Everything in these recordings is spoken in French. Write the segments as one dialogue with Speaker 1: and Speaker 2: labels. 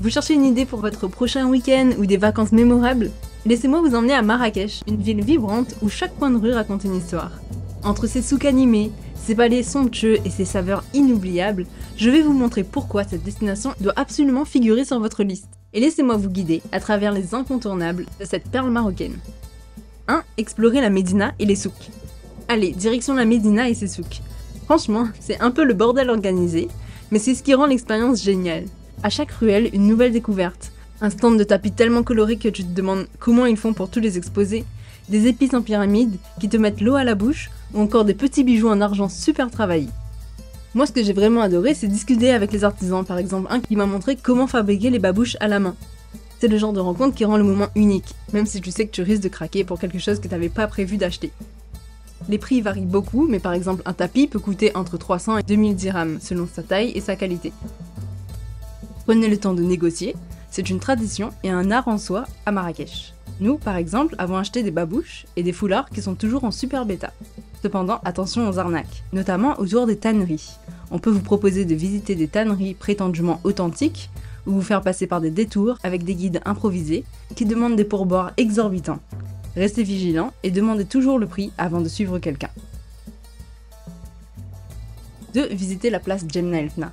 Speaker 1: Vous cherchez une idée pour votre prochain week-end ou des vacances mémorables? Laissez-moi vous emmener à Marrakech, une ville vibrante où chaque coin de rue raconte une histoire. Entre ses souks animés, ses palais somptueux et ses saveurs inoubliables, je vais vous montrer pourquoi cette destination doit absolument figurer sur votre liste. Et laissez-moi vous guider à travers les incontournables de cette perle marocaine. 1. Explorer la Médina et les souks. Allez, direction la Médina et ses souks. Franchement, c'est un peu le bordel organisé, mais c'est ce qui rend l'expérience géniale. À chaque ruelle, une nouvelle découverte. Un stand de tapis tellement coloré que tu te demandes comment ils font pour tous les exposer, des épices en pyramide qui te mettent l'eau à la bouche, ou encore des petits bijoux en argent super travaillés. Moi, ce que j'ai vraiment adoré, c'est discuter avec les artisans, par exemple un qui m'a montré comment fabriquer les babouches à la main. C'est le genre de rencontre qui rend le moment unique, même si tu sais que tu risques de craquer pour quelque chose que tu n'avais pas prévu d'acheter. Les prix varient beaucoup, mais par exemple un tapis peut coûter entre 300 et 2000 dirhams, selon sa taille et sa qualité. Prenez le temps de négocier, c'est une tradition et un art en soi à Marrakech. Nous, par exemple, avons acheté des babouches et des foulards qui sont toujours en super bêta. Cependant, attention aux arnaques, notamment autour des tanneries. On peut vous proposer de visiter des tanneries prétendument authentiques, ou vous faire passer par des détours avec des guides improvisés qui demandent des pourboires exorbitants. Restez vigilants et demandez toujours le prix avant de suivre quelqu'un. 2. Visiter la place Djemna El Fna.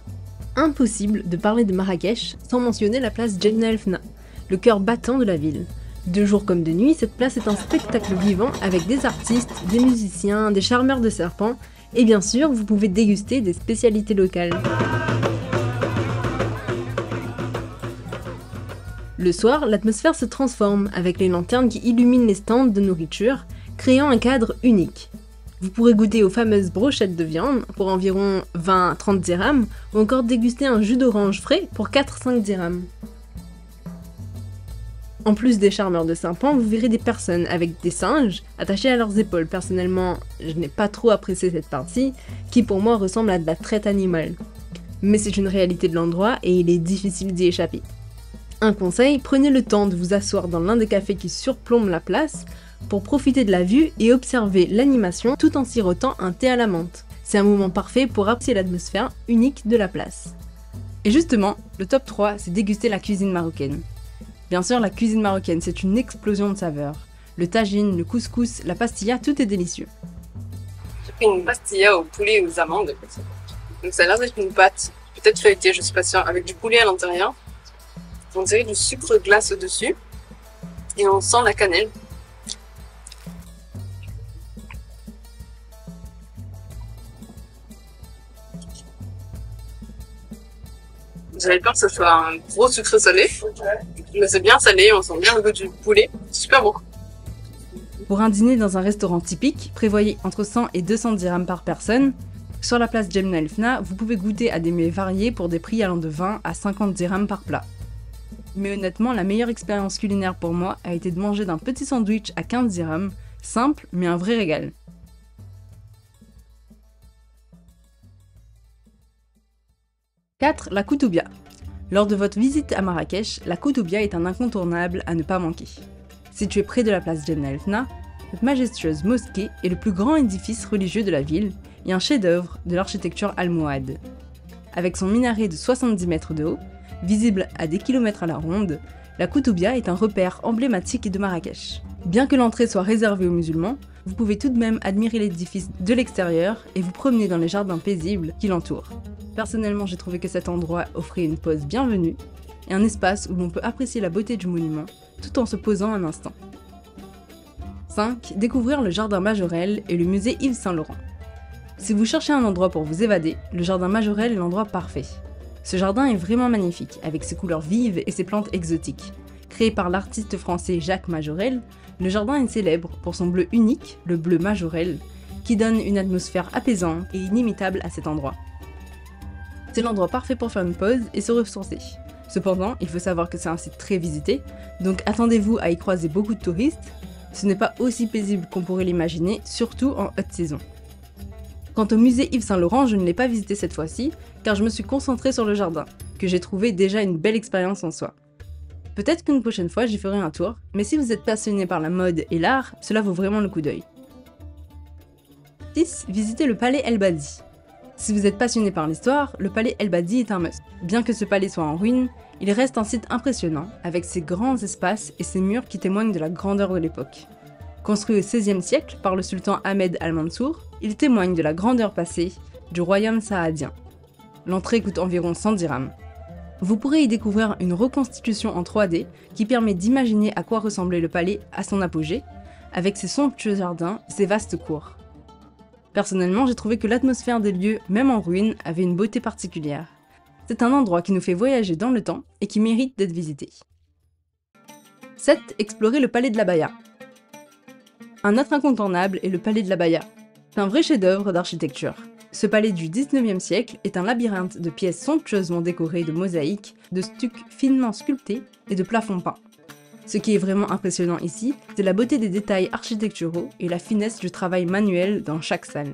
Speaker 1: Impossible de parler de Marrakech sans mentionner la place Djemna El Fna, le cœur battant de la ville. De jour comme de nuit, cette place est un spectacle vivant avec des artistes, des musiciens, des charmeurs de serpents, et bien sûr, vous pouvez déguster des spécialités locales. Le soir, l'atmosphère se transforme avec les lanternes qui illuminent les stands de nourriture, créant un cadre unique. Vous pourrez goûter aux fameuses brochettes de viande pour environ 20-30 dirhams, ou encore déguster un jus d'orange frais pour 4-5 dirhams. En plus des charmeurs de serpents, vous verrez des personnes avec des singes attachés à leurs épaules. Personnellement, je n'ai pas trop apprécié cette partie, qui pour moi ressemble à de la traite animale. Mais c'est une réalité de l'endroit et il est difficile d'y échapper. Un conseil, prenez le temps de vous asseoir dans l'un des cafés qui surplombent la place pour profiter de la vue et observer l'animation tout en sirotant un thé à la menthe. C'est un moment parfait pour apprécier l'atmosphère unique de la place. Et justement, le top 3, c'est déguster la cuisine marocaine. Bien sûr, la cuisine marocaine, c'est une explosion de saveurs. Le tagine, le couscous, la pastilla, tout est délicieux.
Speaker 2: J'ai pris une pastilla au poulet et aux amandes. Donc ça a l'air d'être une pâte, peut-être feuilletée, je suis pas sûre, avec du poulet à l'intérieur. On dirait du sucre glace au-dessus. Et on sent la cannelle. J'avais peur que ce soit un gros sucre salé. Mais c'est bien salé, on sent bien le goût du poulet. C'est super bon.
Speaker 1: Pour un dîner dans un restaurant typique, prévoyez entre 100 et 200 dirhams par personne. Sur la place Djemna El Fna, vous pouvez goûter à des mets variés pour des prix allant de 20 à 50 dirhams par plat. Mais honnêtement, la meilleure expérience culinaire pour moi a été de manger d'un petit sandwich à 15 dirhams, simple mais un vrai régal. 4. La Koutoubia. Lors de votre visite à Marrakech, la Koutoubia est un incontournable à ne pas manquer. Située près de la place Djemna El Fna, cette majestueuse mosquée est le plus grand édifice religieux de la ville et un chef-d'œuvre de l'architecture almohade. Avec son minaret de 70 mètres de haut, visible à des kilomètres à la ronde, la Koutoubia est un repère emblématique de Marrakech. Bien que l'entrée soit réservée aux musulmans, vous pouvez tout de même admirer l'édifice de l'extérieur et vous promener dans les jardins paisibles qui l'entourent. Personnellement, j'ai trouvé que cet endroit offrait une pause bienvenue et un espace où l'on peut apprécier la beauté du monument tout en se posant un instant. 5. Découvrir le jardin Majorelle et le musée Yves Saint-Laurent. Si vous cherchez un endroit pour vous évader, le jardin Majorelle est l'endroit parfait. Ce jardin est vraiment magnifique, avec ses couleurs vives et ses plantes exotiques. Créé par l'artiste français Jacques Majorelle, le jardin est célèbre pour son bleu unique, le bleu Majorelle, qui donne une atmosphère apaisante et inimitable à cet endroit. C'est l'endroit parfait pour faire une pause et se ressourcer. Cependant, il faut savoir que c'est un site très visité, donc attendez-vous à y croiser beaucoup de touristes. Ce n'est pas aussi paisible qu'on pourrait l'imaginer, surtout en haute saison. Quant au musée Yves Saint-Laurent, je ne l'ai pas visité cette fois-ci, car je me suis concentrée sur le jardin, que j'ai trouvé déjà une belle expérience en soi. Peut-être qu'une prochaine fois j'y ferai un tour, mais si vous êtes passionné par la mode et l'art, cela vaut vraiment le coup d'œil. 6. Visitez le palais El Badi. Si vous êtes passionné par l'histoire, le palais El Badi est un must. Bien que ce palais soit en ruine, Il reste un site impressionnant, avec ses grands espaces et ses murs qui témoignent de la grandeur de l'époque. Construit au XVIe siècle par le sultan Ahmed al-Mansour, il témoigne de la grandeur passée du royaume saadien. L'entrée coûte environ 100 dirhams. Vous pourrez y découvrir une reconstitution en 3D qui permet d'imaginer à quoi ressemblait le palais à son apogée, avec ses somptueux jardins et ses vastes cours. Personnellement, j'ai trouvé que l'atmosphère des lieux, même en ruine, avait une beauté particulière. C'est un endroit qui nous fait voyager dans le temps et qui mérite d'être visité. 7. Explorer le palais de l'Abaya. Un autre incontournable est le palais de l'Abaya. C'est un vrai chef-d'œuvre d'architecture. Ce palais du 19e siècle est un labyrinthe de pièces somptueusement décorées de mosaïques, de stucs finement sculptés et de plafonds peints. Ce qui est vraiment impressionnant ici, c'est la beauté des détails architecturaux et la finesse du travail manuel dans chaque salle.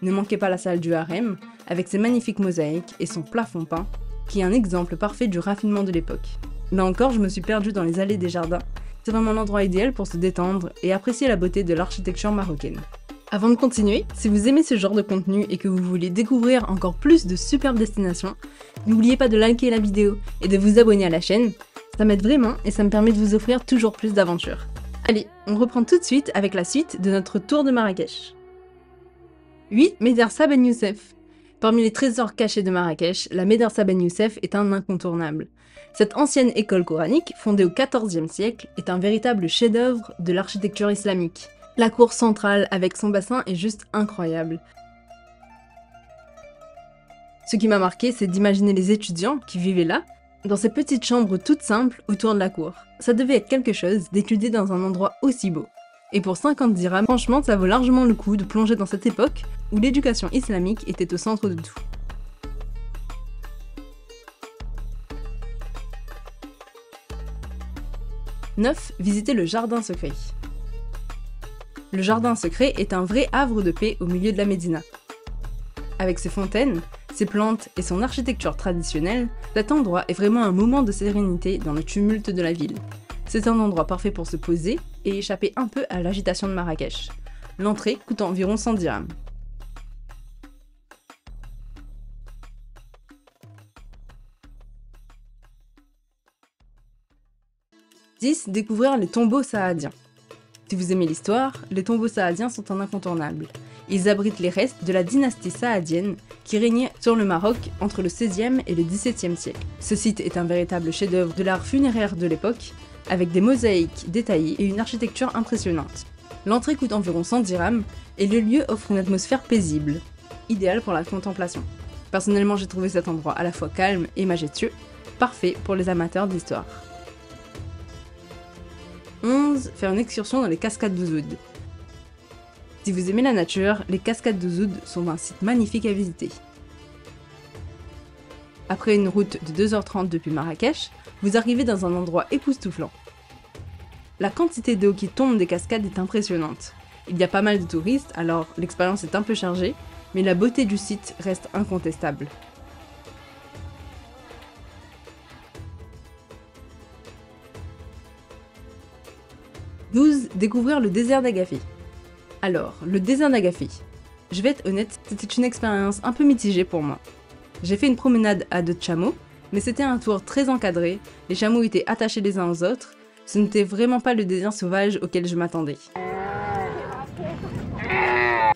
Speaker 1: Ne manquez pas la salle du harem, avec ses magnifiques mosaïques et son plafond peint, qui est un exemple parfait du raffinement de l'époque. Là encore, je me suis perdue dans les allées des jardins. C'est vraiment l'endroit idéal pour se détendre et apprécier la beauté de l'architecture marocaine. Avant de continuer, si vous aimez ce genre de contenu et que vous voulez découvrir encore plus de superbes destinations, n'oubliez pas de liker la vidéo et de vous abonner à la chaîne. Ça m'aide vraiment et ça me permet de vous offrir toujours plus d'aventures. Allez, on reprend tout de suite avec la suite de notre tour de Marrakech. 8. Médersa Ben Youssef. Parmi les trésors cachés de Marrakech, la Médersa Ben Youssef est un incontournable. Cette ancienne école coranique, fondée au XIVe siècle, est un véritable chef-d'œuvre de l'architecture islamique. La cour centrale avec son bassin est juste incroyable. Ce qui m'a marqué, c'est d'imaginer les étudiants qui vivaient là, dans ces petites chambres toutes simples autour de la cour. Ça devait être quelque chose d'étudier dans un endroit aussi beau. Et pour 50 dirhams, franchement, ça vaut largement le coup de plonger dans cette époque où l'éducation islamique était au centre de tout. « 9. Visiter le jardin secret. Le jardin secret est un vrai havre de paix au milieu de la Médina. Avec ses fontaines, ses plantes et son architecture traditionnelle, cet endroit est vraiment un moment de sérénité dans le tumulte de la ville. C'est un endroit parfait pour se poser et échapper un peu à l'agitation de Marrakech. L'entrée coûte environ 100 dirhams. « 10. Découvrir les tombeaux saadiens. Si vous aimez l'histoire, les tombeaux saadiens sont un incontournable. Ils abritent les restes de la dynastie saadienne qui régnait sur le Maroc entre le XVIe et le XVIIe siècle. Ce site est un véritable chef-d'œuvre de l'art funéraire de l'époque, avec des mosaïques détaillées et une architecture impressionnante. L'entrée coûte environ 100 dirhams et le lieu offre une atmosphère paisible, idéale pour la contemplation. Personnellement, j'ai trouvé cet endroit à la fois calme et majestueux, parfait pour les amateurs d'histoire. 11. Faire une excursion dans les cascades d'Ouzoud. Si vous aimez la nature, les cascades d'Ouzoud sont un site magnifique à visiter. Après une route de 2h30 depuis Marrakech, vous arrivez dans un endroit époustouflant. La quantité d'eau qui tombe des cascades est impressionnante. Il y a pas mal de touristes, alors l'expérience est un peu chargée, mais la beauté du site reste incontestable. 12. Découvrir le désert d'Agafé. Alors, le désert d'Agafé. Je vais être honnête, c'était une expérience un peu mitigée pour moi. J'ai fait une promenade à dos de chameaux, mais c'était un tour très encadré, les chameaux étaient attachés les uns aux autres, ce n'était vraiment pas le désert sauvage auquel je m'attendais.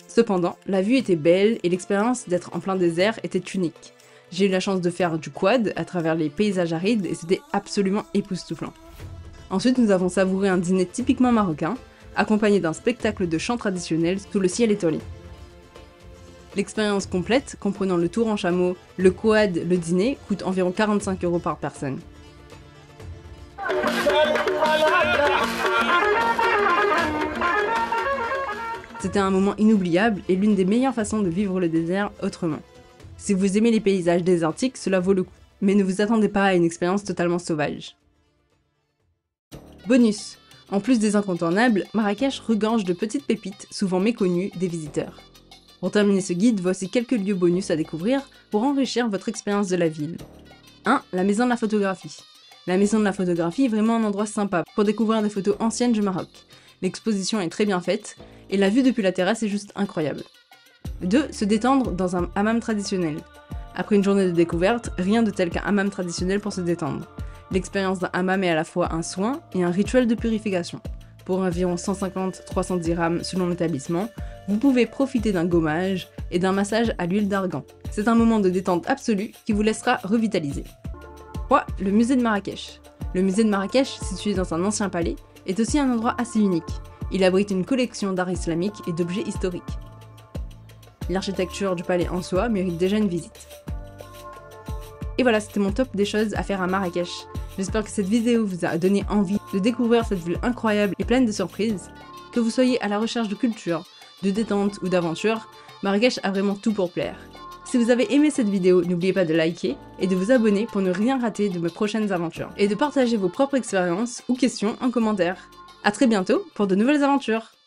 Speaker 1: Cependant, la vue était belle et l'expérience d'être en plein désert était unique. J'ai eu la chance de faire du quad à travers les paysages arides et c'était absolument époustouflant. Ensuite, nous avons savouré un dîner typiquement marocain, accompagné d'un spectacle de chants traditionnels sous le ciel étoilé. L'expérience complète, comprenant le tour en chameau, le quad, le dîner, coûte environ 45 € par personne. C'était un moment inoubliable et l'une des meilleures façons de vivre le désert autrement. Si vous aimez les paysages désertiques, cela vaut le coup, mais ne vous attendez pas à une expérience totalement sauvage. Bonus. En plus des incontournables, Marrakech regorge de petites pépites souvent méconnues des visiteurs. Pour terminer ce guide, voici quelques lieux bonus à découvrir pour enrichir votre expérience de la ville. 1. La maison de la photographie. La maison de la photographie est vraiment un endroit sympa pour découvrir des photos anciennes du Maroc. L'exposition est très bien faite et la vue depuis la terrasse est juste incroyable. 2. Se détendre dans un hammam traditionnel. Après une journée de découverte, rien de tel qu'un hammam traditionnel pour se détendre. L'expérience d'un hammam est à la fois un soin et un rituel de purification. Pour environ 150-300 dirhams selon l'établissement, vous pouvez profiter d'un gommage et d'un massage à l'huile d'argan. C'est un moment de détente absolue qui vous laissera revitaliser. 3. Le musée de Marrakech. Le musée de Marrakech, situé dans un ancien palais, est aussi un endroit assez unique. Il abrite une collection d'art islamique et d'objets historiques. L'architecture du palais en soi mérite déjà une visite. Et voilà, c'était mon top des choses à faire à Marrakech. J'espère que cette vidéo vous a donné envie de découvrir cette ville incroyable et pleine de surprises. Que vous soyez à la recherche de culture, de détente ou d'aventure, Marrakech a vraiment tout pour plaire. Si vous avez aimé cette vidéo, n'oubliez pas de liker et de vous abonner pour ne rien rater de mes prochaines aventures. Et de partager vos propres expériences ou questions en commentaire. A très bientôt pour de nouvelles aventures!